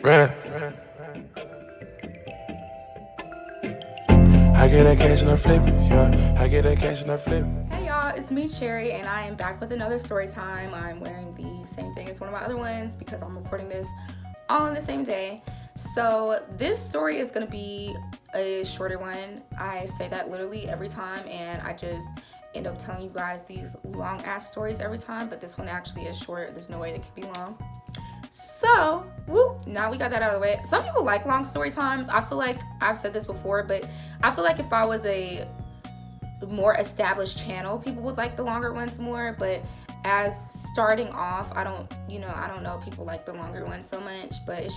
Run. I get that cash and I flip it, yeah. I get that cash and I flip it. Hey y'all, it's me Cherry and I am back with another story time. I'm wearing the same thing as one of my other ones because I'm recording this all on the same day. So this story is going to be a shorter one. I say that literally every time and I just end up telling you guys these long ass stories every time, but this one actually is short. There's no way it could be long. So, now we got that out of the way. Some people like long story times. I feel like I've said this before, but I feel like if I was a more established channel, people would like the longer ones more. But as starting off, I don't know, people like the longer ones so much, but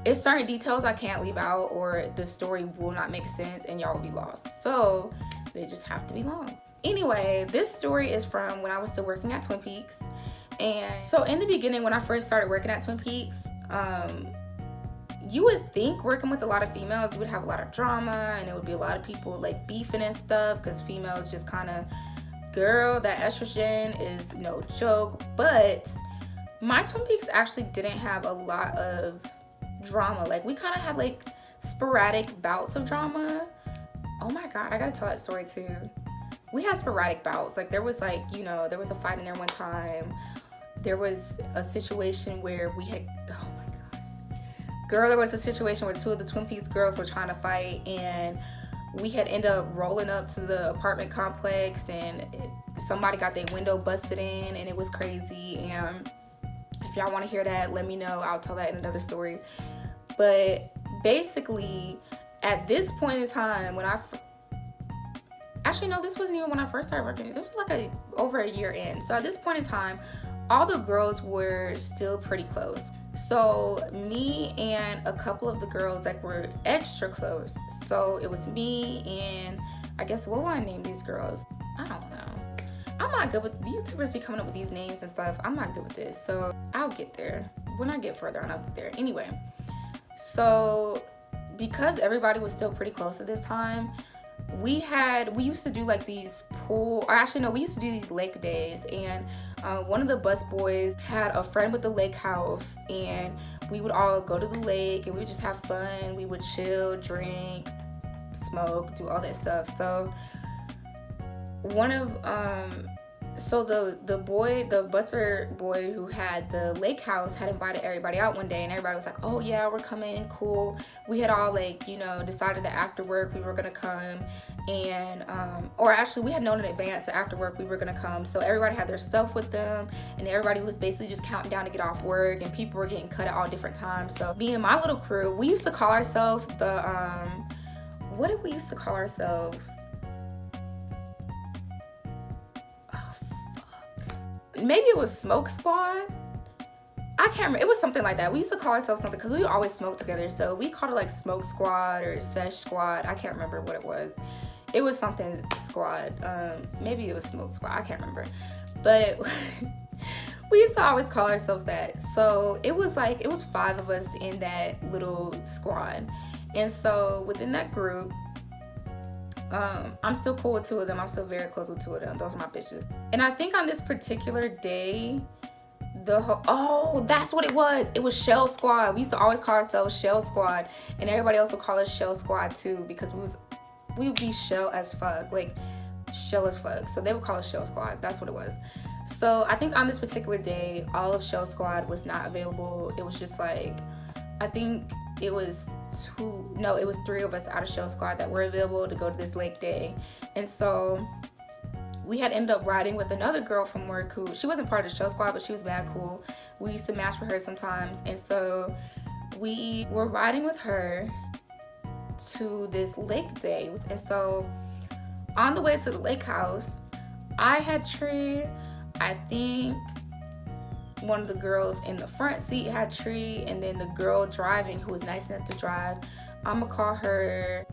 it's certain details I can't leave out or the story will not make sense and y'all will be lost. So they just have to be long. Anyway, this story is from when I was still working at Twin Peaks. And so in the beginning, when I first started working at Twin Peaks, you would think working with a lot of females, you would have a lot of drama and it would be a lot of people like beefing and stuff because females just kind of, girl, that estrogen is no joke. But my Twin Peaks actually didn't have a lot of drama. Like we kind of had like sporadic bouts of drama. Oh my God, I gotta tell that story too. We had sporadic bouts. Like there was like, there was a fight in there one time. There was a situation where we had, oh my God. Girl, there was a situation where two of the Twin Peaks girls were trying to fight and we had ended up rolling up to the apartment complex and somebody got their window busted in and it was crazy. And if y'all want to hear that, let me know. I'll tell that in another story. But basically, at this point in time, actually no, this wasn't even when I first started working. This was like over a year in. So at this point in time, all the girls were still pretty close. So me and a couple of the girls that were extra close. So it was me and I guess, what would I name these girls? I don't know. I'm not good with YouTubers be coming up with these names and stuff. I'm not good with this. So I'll get there. When I get further on, I'll get there. Anyway, so because everybody was still pretty close at this time, we used to do like these we used to do these lake days, and one of the bus boys had a friend with the lake house, and we would all go to the lake and we would just have fun. We would chill, drink, smoke, do all that stuff. So the busser boy who had the lake house had invited everybody out one day, and everybody was like, oh yeah, we're coming, cool. We had all like, decided that after work we were gonna come, and or actually we had known in advance that after work we were gonna come. So everybody had their stuff with them and everybody was basically just counting down to get off work, and people were getting cut at all different times. So me and my little crew, we used to call ourselves the what did we used to call ourselves? Maybe it was Smoke Squad. I can't remember. It was something like that. We used to call ourselves something because we always smoked together. So we called it like Smoke Squad or Sesh Squad. I can't remember what it was. It was something squad. Maybe it was Smoke Squad. I can't remember. But we used to always call ourselves that. So it was 5 of us in that little squad. And so within that group, I'm still cool with 2 of them. I'm still very close with 2 of them. Those are my bitches. And I think on this particular day, that's what it was. It was Shell Squad. We used to always call ourselves Shell Squad, and everybody else would call us Shell Squad too because we would be Shell as fuck, like Shell as fuck. So they would call us Shell Squad. That's what it was. So I think on this particular day, all of Shell Squad was not available. It was just like, I think it was 3 of us out of Shell Squad that were available to go to this lake day. And so we had ended up riding with another girl from work who, she wasn't part of the Shell Squad, but she was mad cool. We used to match for her sometimes. And so we were riding with her to this lake day. And so on the way to the lake house, I had Tree. I think one of the girls in the front seat had Tree, and then the girl driving who was nice enough to drive, I'm gonna call her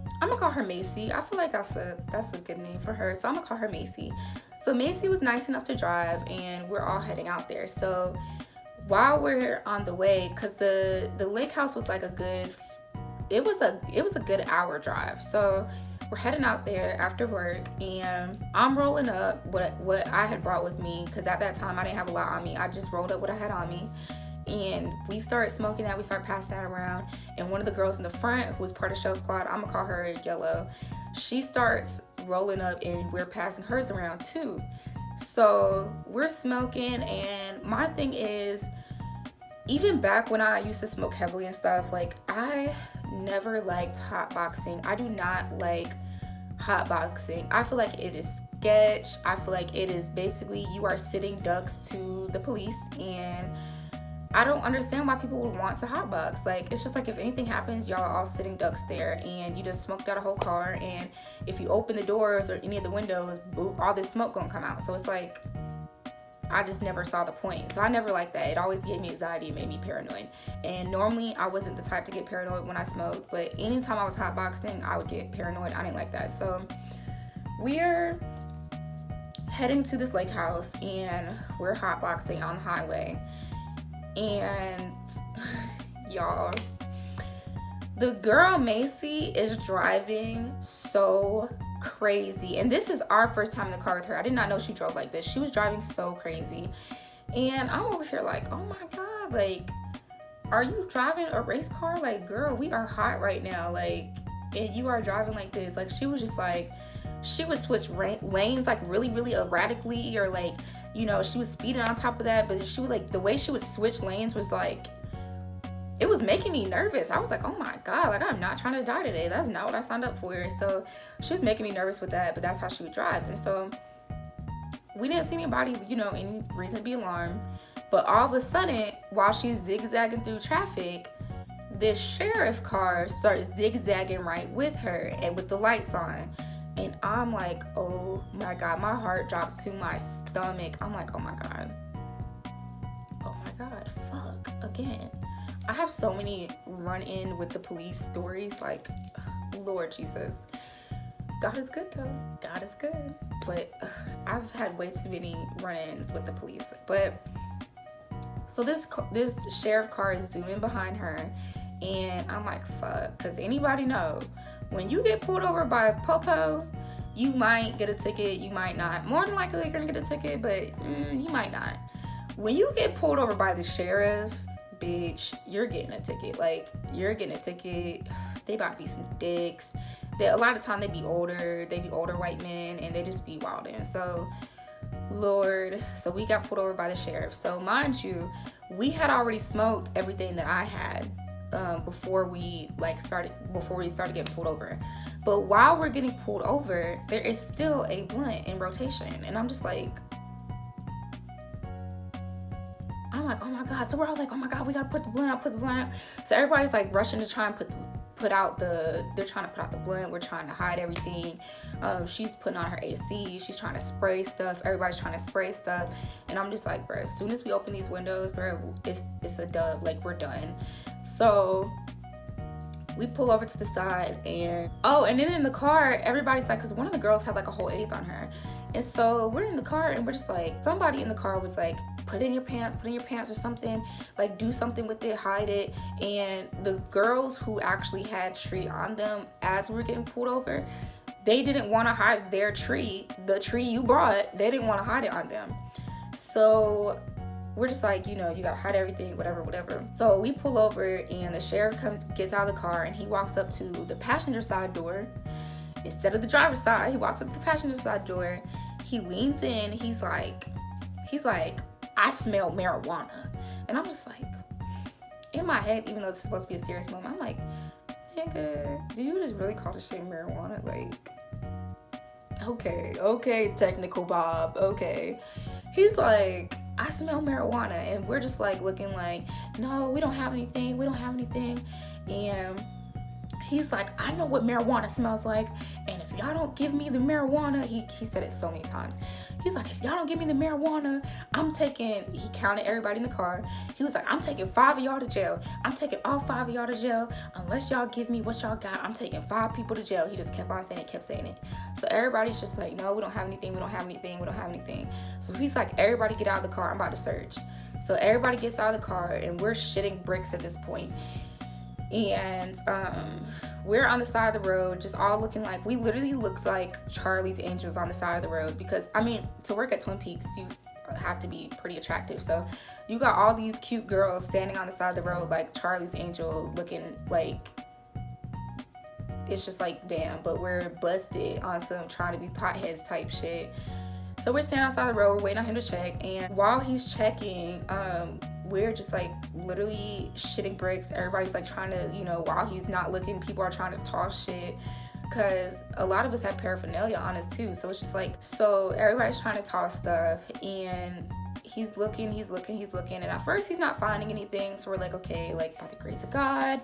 Macy. I feel like that's a good name for her, so I'm gonna call her Macy. So Macy was nice enough to drive, and we're all heading out there. So while we're on the way, because the lake house was like a good hour drive. So we're heading out there after work, and I'm rolling up what I had brought with me, because at that time I didn't have a lot on me. I just rolled up what I had on me, And we start smoking that, we start passing that around. And one of the girls in the front, who was part of Show Squad, I'm gonna call her Yellow, she starts rolling up and we're passing hers around too. So we're smoking, and my thing is, even back when I used to smoke heavily and stuff, like, I never liked hotboxing. I do not like hotboxing. I feel like it is sketch. I feel like it is basically you are sitting ducks to the police, and I don't understand why people would want to hotbox. Like, it's just like if anything happens, y'all are all sitting ducks there, and you just smoked out a whole car, and if you open the doors or any of the windows, all this smoke gonna come out. So it's like, I just never saw the point. So I never liked that. It always gave me anxiety. It made me paranoid. And normally I wasn't the type to get paranoid when I smoked, but anytime I was hotboxing, I would get paranoid. I didn't like that. So we're heading to this lake house, and we're hotboxing on the highway. And y'all, the girl Macy is driving so crazy, and this is our first time in the car with her. I did not know she drove like this. She was driving so crazy, and I'm over here like, oh my god, like, are you driving a race car? Like, girl, we are hot right now, like, and you are driving like this. Like, she was just like, she would switch lanes like really erratically, or like, you know, she was speeding on top of that, but she would, like, the way she would switch lanes was like, it was making me nervous. I was like, oh my god, like, I'm not trying to die today. That's not what I signed up for. So she was making me nervous with that, but that's how she would drive. And so we didn't see anybody, you know, any reason to be alarmed. But all of a sudden, while she's zigzagging through traffic, this sheriff car starts zigzagging right with her and with the lights on. And I'm like, oh my god, my heart drops to my stomach. I'm like, oh my god, fuck, again. I have so many run-in with the police stories, like, Lord Jesus. God is good though, God is good. But I've had way too many run-ins with the police. But so this sheriff car is zooming behind her, and I'm like, fuck, because anybody know, when you get pulled over by a popo, you might get a ticket, you might not. More than likely you're gonna get a ticket, but you might not. When you get pulled over by the sheriff, bitch, you're getting a ticket. Like, you're getting a ticket. They about to be some dicks. A lot of time they be older white men, and they just be wildin'. So, Lord, so we got pulled over by the sheriff. So mind you, we had already smoked everything that I had before we started getting pulled over. But while we're getting pulled over, there is still a blunt in rotation, and I'm just like, oh my god. So we're all like, oh my god, we gotta put the blunt out. So everybody's like rushing to try and they're trying to put out the blunt. We're trying to hide everything. She's putting on her AC. She's trying to spray stuff. Everybody's trying to spray stuff. And I'm just like, bro, as soon as we open these windows, bro, it's a dub. Like, we're done. So we pull over to the side, and then in the car, everybody's like, because one of the girls had like a whole eighth on her. And so we're in the car, and we're just like, somebody in the car was like, put in your pants or something, like, do something with it, hide it. And the girls who actually had tree on them as we were getting pulled over, they didn't want to hide their tree, the tree you brought, they didn't want to hide it on them. So we're just like, you know, you gotta hide everything, whatever. So we pull over, and the sheriff gets out of the car, and he walks up to the passenger side door instead of the driver's side. He walks up to the passenger side door. He leans in. He's like, I smell marijuana. And I'm just like, in my head, even though it's supposed to be a serious moment, I'm like, nigga, do you just really call this shit marijuana? Like, okay, technical Bob, okay. He's like, I smell marijuana. And we're just like looking like, no, we don't have anything. And he's like, I know what marijuana smells like, and if y'all don't give me the marijuana, he said it so many times. He's like, if y'all don't give me the marijuana, he counted everybody in the car. He was like, I'm taking 5 of y'all to jail. I'm taking all 5 of y'all to jail. Unless y'all give me what y'all got, I'm taking 5 people to jail. He just kept on saying it, So everybody's just like, no, we don't have anything. So he's like, everybody get out of the car. I'm about to search. So everybody gets out of the car, and we're shitting bricks at this point. And we're on the side of the road, just all looking like, we literally looked like Charlie's Angels on the side of the road. Because, I mean, to work at Twin Peaks, have to be pretty attractive. So you got all these cute girls standing on the side of the road like Charlie's Angel, looking like, it's just like, damn, but we're busted on some trying to be potheads type shit. So we're standing outside the road, we're waiting on him to check, and while he's checking, we're just like literally shitting bricks. Everybody's like trying to, you know, while he's not looking, people are trying to toss shit, because a lot of us have paraphernalia on us too. So it's just like, so everybody's trying to toss stuff, and he's looking, and at first he's not finding anything. So we're like, okay, like by the grace of God,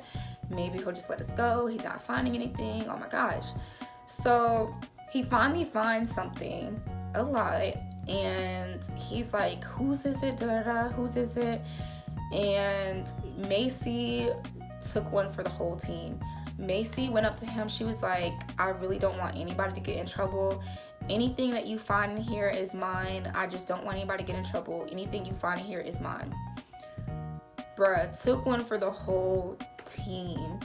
maybe he'll just let us go. He's not finding anything. Oh my gosh. So he finally finds something, a lot, and he's like, whose is it? Whose is it? And Macy took one for the whole team. Macy went up to him. She was like, I really don't want anybody to get in trouble. Anything that you find in here is mine. I just don't want anybody to get in trouble. Anything you find in here is mine. Bruh took one for the whole team.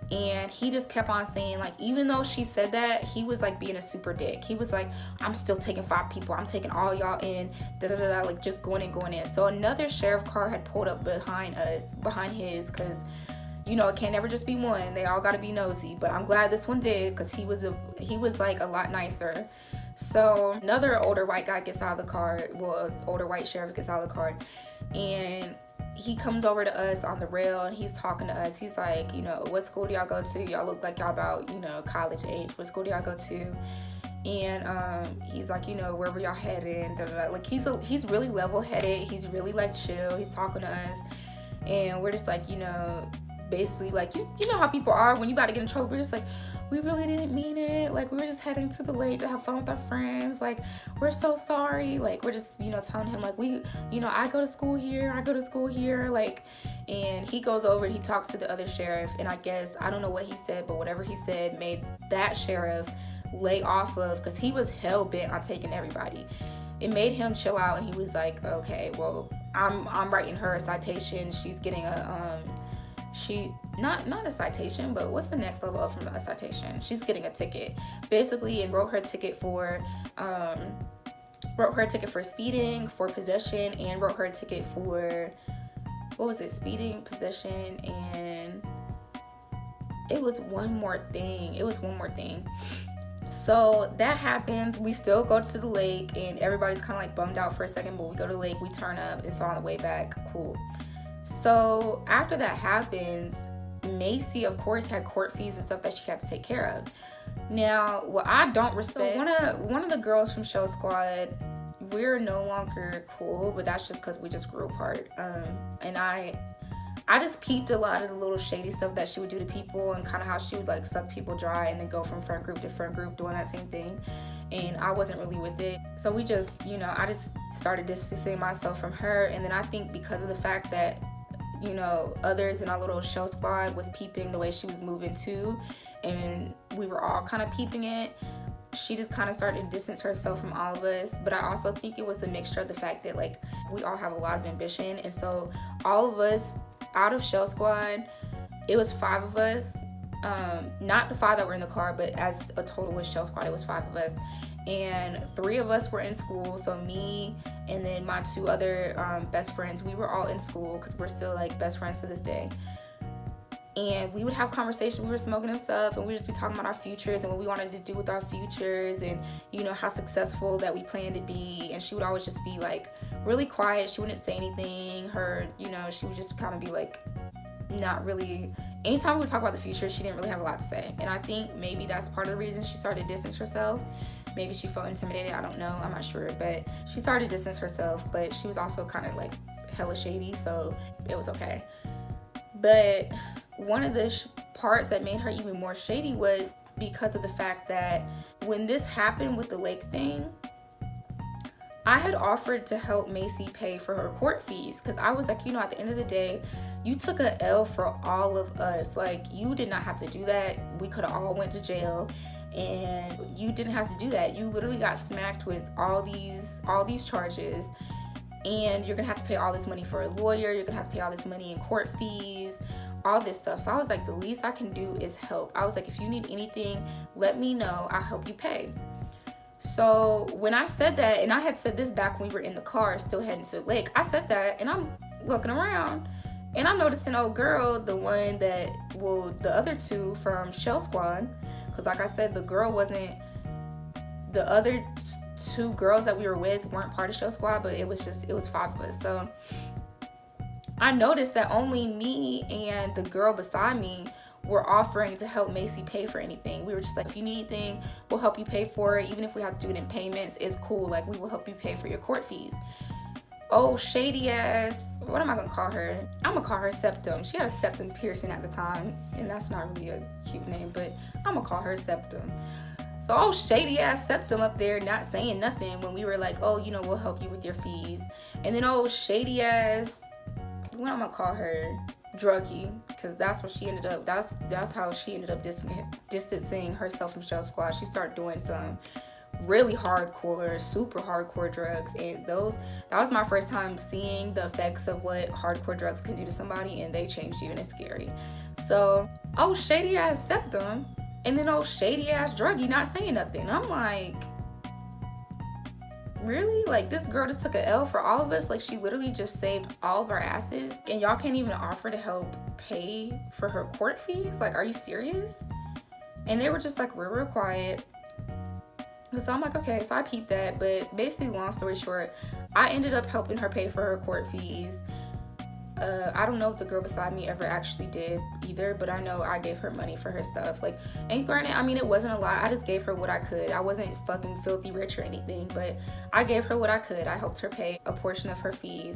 And he just kept on saying, like, even though she said that, he was like being a super dick. He was like, I'm still taking 5 people. I'm taking all y'all in, like just going in. So another sheriff car had pulled up behind his, because, you know, it can't never just be one. They all got to be nosy. But I'm glad this one did, because he was like a lot nicer. So another older white guy gets out of the car. Well, older white sheriff gets out of the car, and he comes over to us on the rail, and he's talking to us. He's like, you know, what school do y'all go to? Y'all look like y'all about, you know, college age. What school do y'all go to? And he's like, you know, where were y'all heading? Like, he's really level-headed. He's really like chill. He's talking to us, and we're just like, you know, basically like, you know how people are when you about to get in trouble. We're just like, we really didn't mean it. Like, we were just heading to the lake to have fun with our friends. Like, we're so sorry. Like, we're just, you know, telling him, like, we, you know, I go to school here. Like, and he goes over and he talks to the other sheriff. And I guess, I don't know what he said, but whatever he said made that sheriff lay off of, because he was hell-bent on taking everybody. It made him chill out, and he was like, okay, well, I'm writing her a citation. She's getting a, not a citation, but what's the next level up from a citation? She's getting a ticket, basically, and wrote her ticket for speeding, for possession, and wrote her a ticket for, what was it, speeding, possession, and it was one more thing. So that happens. We still go to the lake, and everybody's kind of like bummed out for a second, but we go to the lake, we turn up, it's on the way back, cool. So after that happens, Macy, of course, had court fees and stuff that she had to take care of. Now, what I don't respect, so one of the girls from Show Squad, we're no longer cool, but that's just because we just grew apart. And I just peeped a lot of the little shady stuff that she would do to people, and kind of how she would like suck people dry and then go from front group to front group doing that same thing. And I wasn't really with it. So we just, you know, I just started distancing myself from her. And then I think because of the fact that, you know, others in our little Show Squad was peeping the way she was moving too, and we were all kind of peeping it, she just kind of started to distance herself from all of us. But I also think it was a mixture of the fact that, like, we all have a lot of ambition, and so all of us out of Show Squad, it was 5 of us, not the 5 that were in the car, but as a total with Show Squad, it was 5 of us, and 3 of us were in school. So me and then my 2 other best friends, we were all in school, because we're still like best friends to this day. And we would have conversations, we were smoking and stuff, and we'd just be talking about our futures and what we wanted to do with our futures, and, you know, how successful that we planned to be. And she would always just be like really quiet. She wouldn't say anything. You know, she would just kind of be like, not really, anytime we would talk about the future, she didn't really have a lot to say. And I think maybe that's part of the reason she started to distance herself. Maybe she felt intimidated, I don't know, I'm not sure, but she started to distance herself. But she was also kind of like hella shady, so it was okay. But one of the parts that made her even more shady was because of the fact that when this happened with the lake thing, I had offered to help Macy pay for her court fees, because I was like, you know, at the end of the day, you took a L for all of us. Like, you did not have to do that. We could have all went to jail, and you didn't have to do that. You literally got smacked with all these charges, and you're gonna have to pay all this money for a lawyer. You're gonna have to pay all this money in court fees, all this stuff. So I was like, the least I can do is help. I was like, if you need anything, let me know. I'll help you pay. So when I said that, and I had said this back when we were in the car still heading to the lake, I said that, and I'm looking around and I'm noticing old girl, the one that, well, the other two from Shell Squad, because like I said, the other two girls that we were with weren't part of Shell Squad, but it was 5 of us. So I noticed that only me and the girl beside me were offering to help Macy pay for anything. We were just like, if you need anything, we'll help you pay for it. Even if we have to do it in payments, it's cool. Like, we will help you pay for your court fees. Oh, shady ass, what am I gonna call her? I'm gonna call her Septum. She had a septum piercing at the time, and that's not really a cute name, but I'm gonna call her Septum. So, oh, shady ass Septum up there not saying nothing when we were like, oh, you know, we'll help you with your fees. And then, oh, shady ass, what am I gonna call her? Druggy, because that's what she ended up, that's how she ended up distancing herself from Shell Squad. She started doing some really hardcore, super hardcore drugs, and that was my first time seeing the effects of what hardcore drugs can do to somebody, and they changed you, and it's scary. So, oh, shady ass Septum, and then oh, shady ass Druggy not saying nothing. I'm like, really? Like, this girl just took an L for all of us? Like, she literally just saved all of our asses, and y'all can't even offer to help pay for her court fees? Like, are you serious? And they were just like real quiet. So I'm like, okay. So I peeped that, but basically, long story short, I ended up helping her pay for her court fees. I don't know if the girl beside me ever actually did either, but I know I gave her money for her stuff. Like, and granted, I mean, it wasn't a lot. I just gave her what I could. I wasn't fucking filthy rich or anything, but I gave her what I could. I helped her pay a portion of her fees.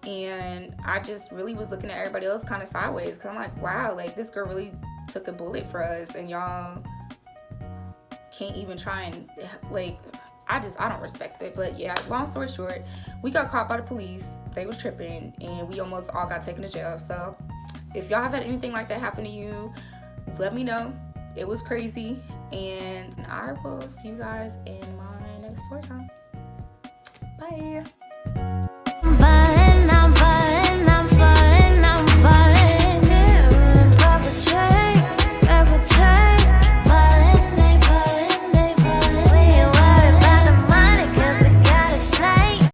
And I just really was looking at everybody else kind of sideways, because I'm like, wow, like, this girl really took a bullet for us, and y'all can't even try and, like, I don't respect it. But yeah, long story short, we got caught by the police. They was tripping, and we almost all got taken to jail. So if y'all have had anything like that happen to you, let me know. It was crazy, and I will see you guys in my next story time. Bye.